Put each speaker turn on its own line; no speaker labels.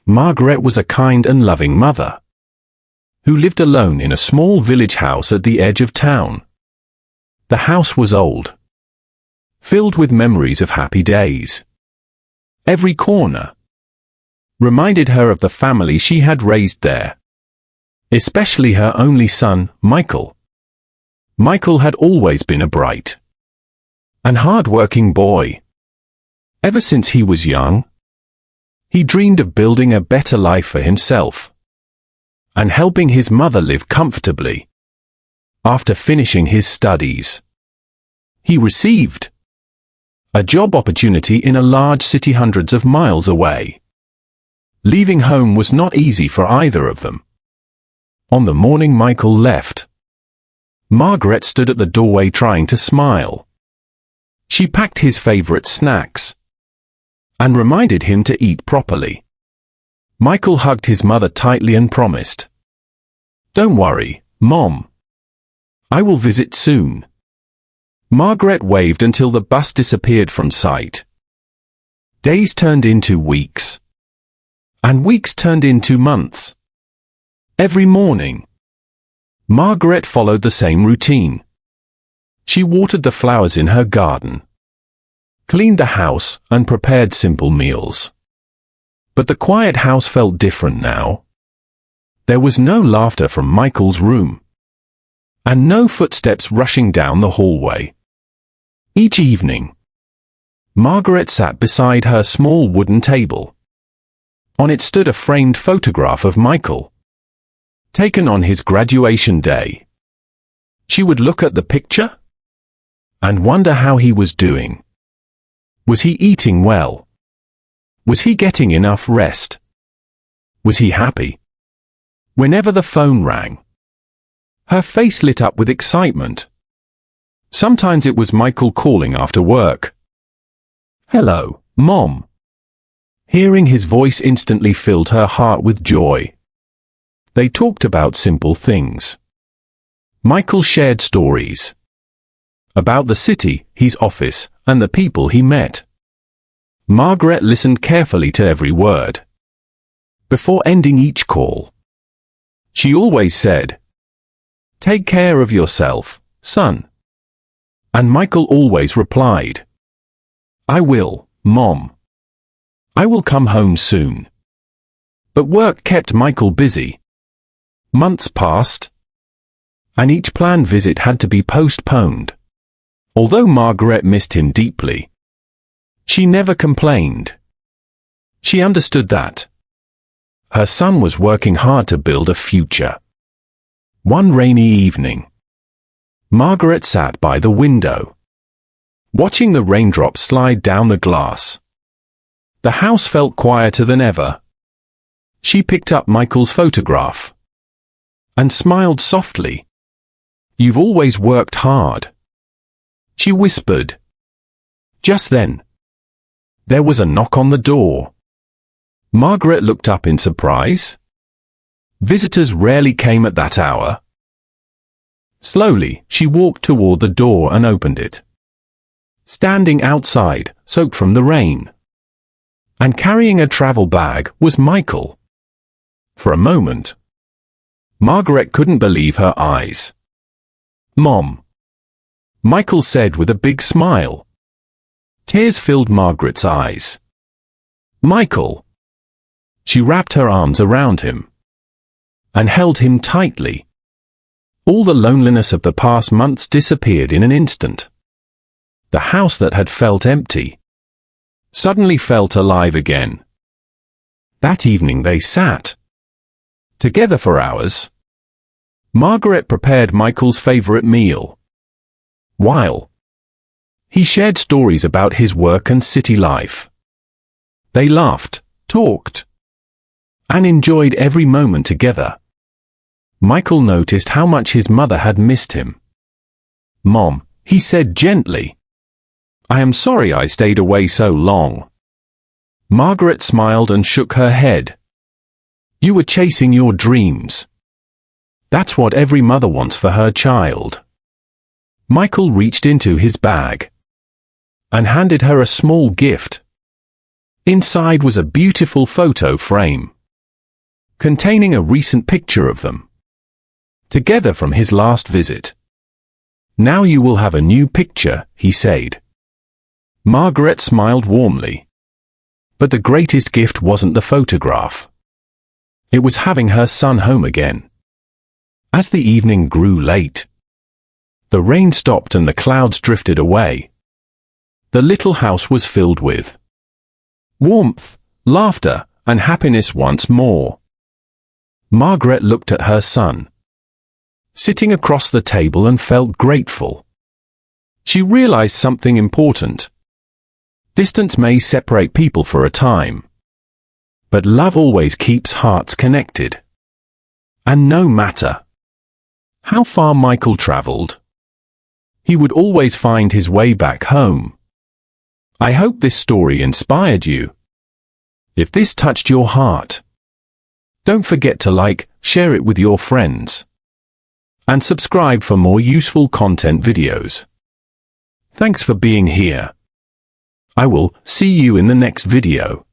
Margaret was a kind and loving mother who lived alone in a small village house at the edge of town. The house was old, filled with memories of happy days. Every corner reminded her of the family she had raised there, especially her only son, Michael. Michael had always been a bright and hard-working boy. Ever since he was young, he dreamed of building a better life for himself and helping his mother live comfortably. After finishing his studies, he received a job opportunity in a large city hundreds of miles away. Leaving home was not easy for either of them. On the morning Michael left, Margaret stood at the doorway trying to smile. She packed his favorite snacks and reminded him to eat properly. Michael hugged his mother tightly and promised, "Don't worry, Mom. I will visit soon." Margaret waved until the bus disappeared from sight. Days turned into weeks, and weeks turned into months. Every morning, Margaret followed the same routine. She watered the flowers in her garden, cleaned the house, and prepared simple meals. But the quiet house felt different now. There was no laughter from Michael's room, and no footsteps rushing down the hallway. Each evening, Margaret sat beside her small wooden table. On it stood a framed photograph of Michael, taken on his graduation day. She would look at the picture and wonder how he was doing. Was he eating well? Was he getting enough rest? Was he happy? Whenever the phone rang, her face lit up with excitement. Sometimes it was Michael calling after work. "Hello, Mom." Hearing his voice instantly filled her heart with joy. They talked about simple things. Michael shared stories about the city, his office, and the people he met. Margaret listened carefully to every word. Before ending each call, she always said, "Take care of yourself, son." And Michael always replied, "I will, Mom. I will come home soon." But work kept Michael busy. Months passed, and each planned visit had to be postponed. Although Margaret missed him deeply, she never complained. She understood that her son was working hard to build a future. One rainy evening, Margaret sat by the window, watching the raindrops slide down the glass. The house felt quieter than ever. She picked up Michael's photograph and smiled softly. "You've always worked hard," she whispered. Just then, there was a knock on the door. Margaret looked up in surprise. Visitors rarely came at that hour. Slowly, she walked toward the door and opened it. Standing outside, soaked from the rain, and carrying a travel bag, was Michael. For a moment, Margaret couldn't believe her eyes. "Mom," Michael said with a big smile. Tears filled Margaret's eyes. "Michael." She wrapped her arms around him and held him tightly. All the loneliness of the past months disappeared in an instant. The house that had felt empty suddenly felt alive again. That evening they sat together for hours. Margaret prepared Michael's favorite meal, while he shared stories about his work and city life. They laughed, talked, and enjoyed every moment together. Michael noticed how much his mother had missed him. "Mom," he said gently, "I am sorry I stayed away so long." Margaret smiled and shook her head. "You were chasing your dreams. That's what every mother wants for her child." Michael reached into his bag and handed her a small gift. Inside was a beautiful photo frame containing a recent picture of them together from his last visit. "Now you will have a new picture," he said. Margaret smiled warmly. But the greatest gift wasn't the photograph. It was having her son home again. As the evening grew late, the rain stopped and the clouds drifted away. The little house was filled with warmth, laughter, and happiness once more. Margaret looked at her son, sitting across the table, and felt grateful. She realized something important. Distance may separate people for a time, but love always keeps hearts connected. And no matter how far Michael traveled, he would always find his way back home. I hope this story inspired you. If this touched your heart, don't forget to like, share it with your friends, and subscribe for more useful content videos. Thanks for being here. I will see you in the next video.